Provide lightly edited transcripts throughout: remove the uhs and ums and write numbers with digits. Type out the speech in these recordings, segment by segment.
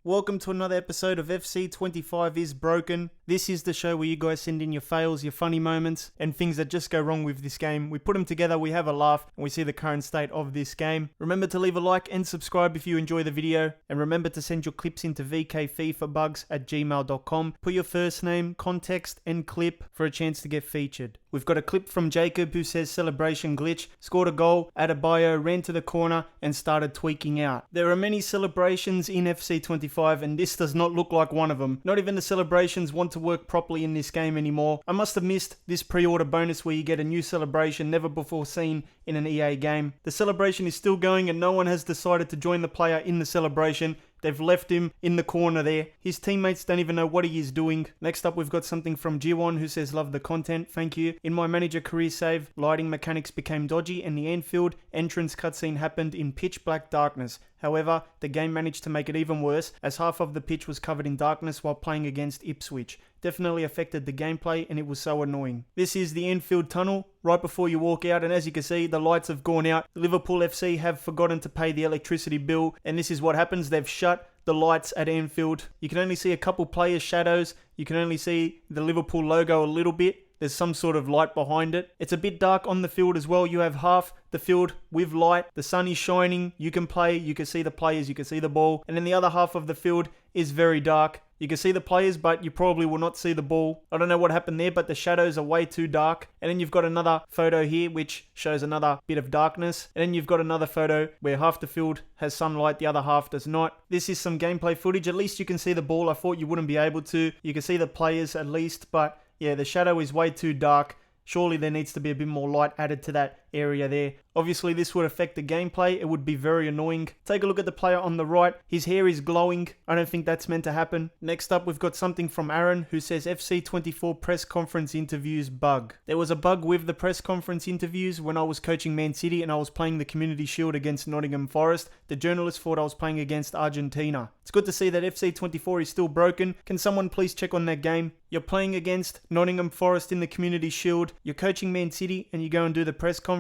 Welcome to another episode of FC 25 is Broken. This is the show where you guys send in your fails, your funny moments, and things that just go wrong with this game. We put them together, we have a laugh, and we see the current state of this game. Remember to leave a like and subscribe if you enjoy the video. And remember to send your clips into vkfifabugs@gmail.com. Put your first name, context, and clip for a chance to get featured. We've got a clip from Jacob who says celebration glitch, scored a goal, Adebayo ran to the corner and started tweaking out. There are many celebrations in FC 25 and this does not look like one of them. Not even the celebrations want to work properly in this game anymore. I must have missed this pre-order bonus where you get a new celebration never before seen in an EA game. The celebration is still going and no one has decided to join the player in the celebration. They've left him in the corner there. His teammates don't even know what he is doing. Next up, we've got something from Jiwon who says, love the content, thank you. In my manager career save, lighting mechanics became dodgy and the Anfield entrance cutscene happened in pitch black darkness. However, the game managed to make it even worse as half of the pitch was covered in darkness while playing against Ipswich. Definitely affected the gameplay and it was so annoying. This is the Anfield tunnel right before you walk out, and as you can see the lights have gone out. Liverpool FC have forgotten to pay the electricity bill and this is what happens. They've shut the lights at Anfield. You can only see a couple players' shadows. You can only see the Liverpool logo a little bit. There's some sort of light behind it. It's a bit dark on the field as well. You have half the field with light. The sun is shining. You can play. You can see the players. You can see the ball. And then the other half of the field is very dark. You can see the players, but you probably will not see the ball. I don't know what happened there, but the shadows are way too dark. And then you've got another photo here, which shows another bit of darkness. And then you've got another photo where half the field has sunlight, the other half does not. This is some gameplay footage. At least you can see the ball. I thought you wouldn't be able to. You can see the players at least, but yeah, the shadow is way too dark. Surely there needs to be a bit more light added to that area there. Obviously this would affect the gameplay. It would be very annoying. Take a look at the player on the right. His hair is glowing. I don't think that's meant to happen. Next up we've got something from Aaron who says FC24 press conference interviews bug. There was a bug with the press conference interviews when I was coaching Man City and I was playing the Community Shield against Nottingham Forest. The journalist thought I was playing against Argentina. It's good to see that FC24 is still broken. Can someone please check on that game? You're playing against Nottingham Forest in the Community Shield. You're coaching Man City and you go and do the press conference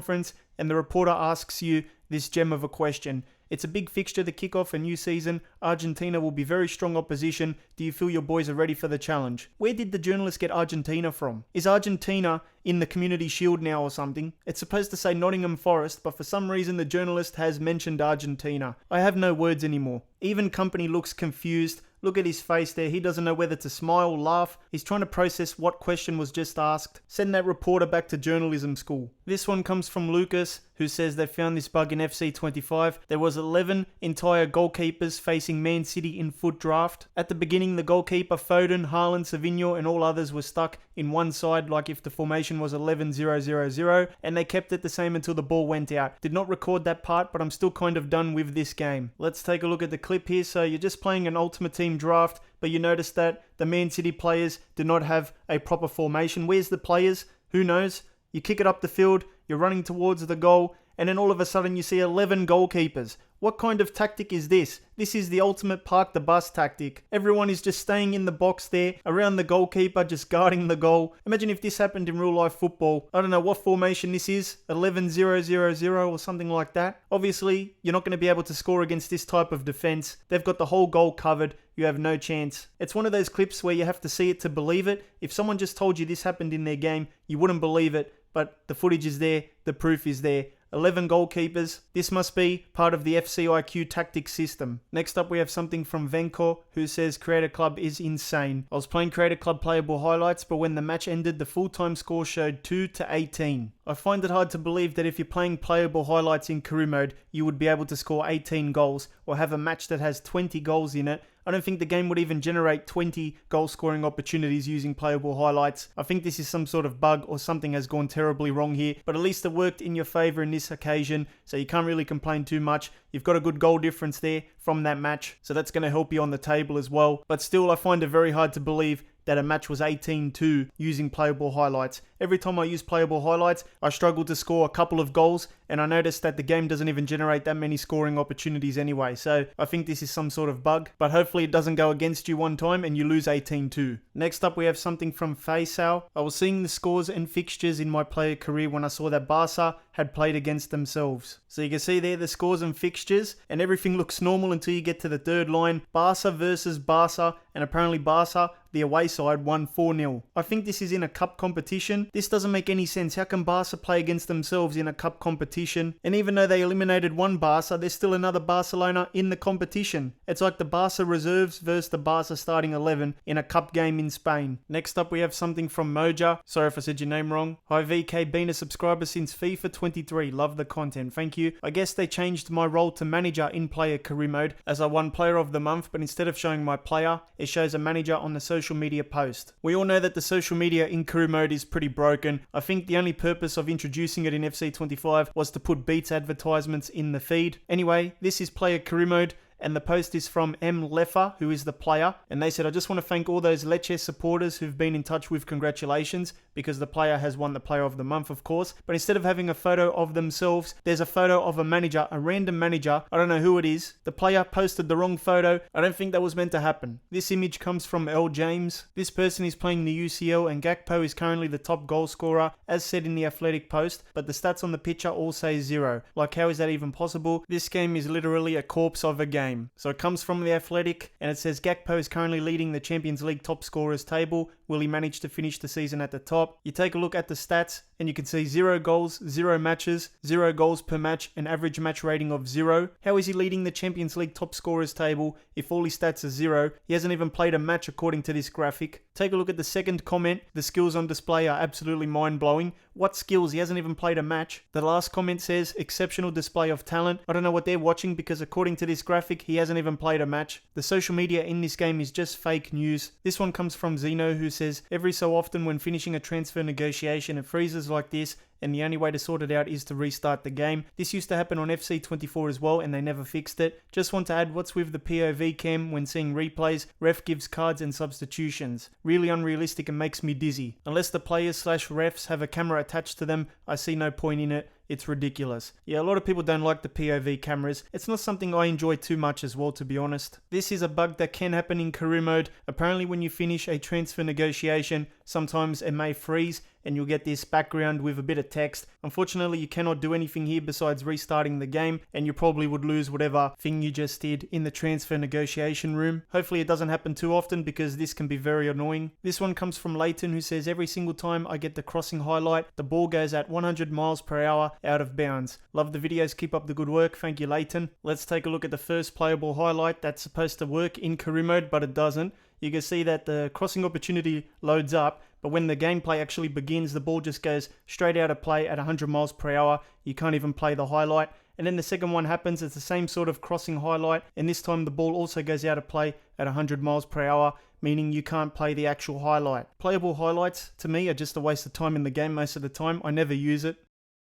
and the reporter asks you this gem of a question. It's a big fixture to kick off a new season. Argentina will be very strong opposition. Do you feel your boys are ready for the challenge? Where did the journalist get Argentina from? Is Argentina in the Community Shield now or something? It's supposed to say Nottingham Forest, but for some reason the journalist has mentioned Argentina. I have no words anymore. Even company looks confused. Look at his face there. He doesn't know whether to smile, laugh. He's trying to process what question was just asked. Send that reporter back to journalism school. This one comes from Lucas, who says they found this bug in FC25. There was 11 entire goalkeepers facing Man City in foot draft. At the beginning, the goalkeeper Foden, Haaland, Savinho and all others were stuck in one side like if the formation was 11-0-0-0, and they kept it the same until the ball went out. Did not record that part, but I'm still kind of done with this game. Let's take a look at the clip here. So you're just playing an Ultimate Team draft, but you notice that the Man City players do not have a proper formation. Where's the players? Who knows? You kick it up the field, you're running towards the goal, and then all of a sudden you see 11 goalkeepers. What kind of tactic is this? This is the ultimate park the bus tactic. Everyone is just staying in the box there, around the goalkeeper, just guarding the goal. Imagine if this happened in real life football. I don't know what formation this is, 11-0-0-0 or something like that. Obviously, you're not going to be able to score against this type of defense. They've got the whole goal covered. You have no chance. It's one of those clips where you have to see it to believe it. If someone just told you this happened in their game, you wouldn't believe it. But the footage is there, the proof is there. 11 goalkeepers. This must be part of the FCIQ tactic system. Next up we have something from Venko who says Creator Club is insane. I was playing Creator Club playable highlights, but when the match ended the full-time score showed 2-18. I find it hard to believe that if you're playing playable highlights in career mode, you would be able to score 18 goals or have a match that has 20 goals in it. I don't think the game would even generate 20 goal scoring opportunities using playable highlights. I think this is some sort of bug or something has gone terribly wrong here, but at least it worked in your favour in this occasion, so you can't really complain too much. You've got a good goal difference there from that match, so that's going to help you on the table as well. But still, I find it very hard to believe that a match was 18-2 using playable highlights. Every time I use playable highlights, I struggle to score a couple of goals, and I noticed that the game doesn't even generate that many scoring opportunities anyway. So I think this is some sort of bug, but hopefully it doesn't go against you one time and you lose 18-2. Next up, we have something from Faisal. I was seeing the scores and fixtures in my player career when I saw that Barca had played against themselves. So you can see there the scores and fixtures, and everything looks normal until you get to the third line. Barca versus Barca, and apparently Barca, the away side, won 4-0. I think this is in a cup competition. This doesn't make any sense. How can Barca play against themselves in a cup competition? And even though they eliminated one Barca, there's still another Barcelona in the competition. It's like the Barca reserves versus the Barca starting 11 in a cup game in Spain. Next up, we have something from Moja. Sorry if I said your name wrong. Hi VK, been a subscriber since FIFA 23. Love the content. Thank you. I guess they changed my role to manager in player career mode as I won player of the month, but instead of showing my player, it shows a manager on the social media post. We all know that the social media in career mode is pretty broken. I think the only purpose of introducing it in FC 25 was to put Beats advertisements in the feed. Anyway, this is player career mode. And the post is from M. Leffer, who is the player. And they said, I just want to thank all those Lecce supporters who've been in touch with congratulations, because the player has won the player of the month, of course. But instead of having a photo of themselves, there's a photo of a manager, a random manager. I don't know who it is. The player posted the wrong photo. I don't think that was meant to happen. This image comes from L. James. This person is playing the UCL, and Gakpo is currently the top goal scorer, as said in the Athletic post. But the stats on the picture all say 0. Like, how is that even possible? This game is literally a corpse of a game. So it comes from the Athletic, and it says Gakpo is currently leading the Champions League top scorers table. Will he manage to finish the season at the top? You take a look at the stats, and you can see 0 goals, 0 matches, 0 goals per match, an average match rating of 0. How is he leading the Champions League top scorers table if all his stats are 0? He hasn't even played a match according to this graphic. Take a look at the second comment. The skills on display are absolutely mind-blowing. What skills? He hasn't even played a match. The last comment says exceptional display of talent. I don't know what they're watching, because according to this graphic, he hasn't even played a match. The social media in this game is just fake news. This one comes from Zeno, who says, every so often when finishing a transfer negotiation, it freezes like this, and the only way to sort it out is to restart the game. This used to happen on FC 24 as well, and they never fixed it. Just want to add, what's with the POV cam when seeing replays? Ref gives cards and substitutions. Really unrealistic and makes me dizzy. Unless the players/refs have a camera attached to them, I see no point in it. It's ridiculous. Yeah, a lot of people don't like the POV cameras. It's not something I enjoy too much as well, to be honest. This is a bug that can happen in career mode. Apparently when you finish a transfer negotiation, sometimes it may freeze and you'll get this background with a bit of text. Unfortunately, you cannot do anything here besides restarting the game, and you probably would lose whatever thing you just did in the transfer negotiation room. Hopefully it doesn't happen too often, because this can be very annoying. This one comes from Leighton, who says, every single time I get the crossing highlight, the ball goes at 100 miles per hour out of bounds. Love the videos, keep up the good work. Thank you, Leighton. Let's take a look at the first playable highlight that's supposed to work in career mode, but it doesn't. You can see that the crossing opportunity loads up, but when the gameplay actually begins, the ball just goes straight out of play at 100 miles per hour. You can't even play the highlight. And then the second one happens, it's the same sort of crossing highlight, and this time the ball also goes out of play at 100 miles per hour, meaning you can't play the actual highlight. Playable highlights, to me, are just a waste of time in the game most of the time. I never use it.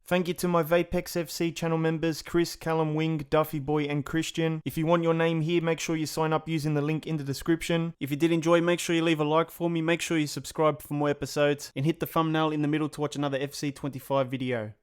Thank you to my Vapex FC channel members, Chris, Callum Wing, Duffy Boy and Christian. If you want your name here, make sure you sign up using the link in the description. If you did enjoy, make sure you leave a like for me, make sure you subscribe for more episodes, and hit the thumbnail in the middle to watch another FC 25 video.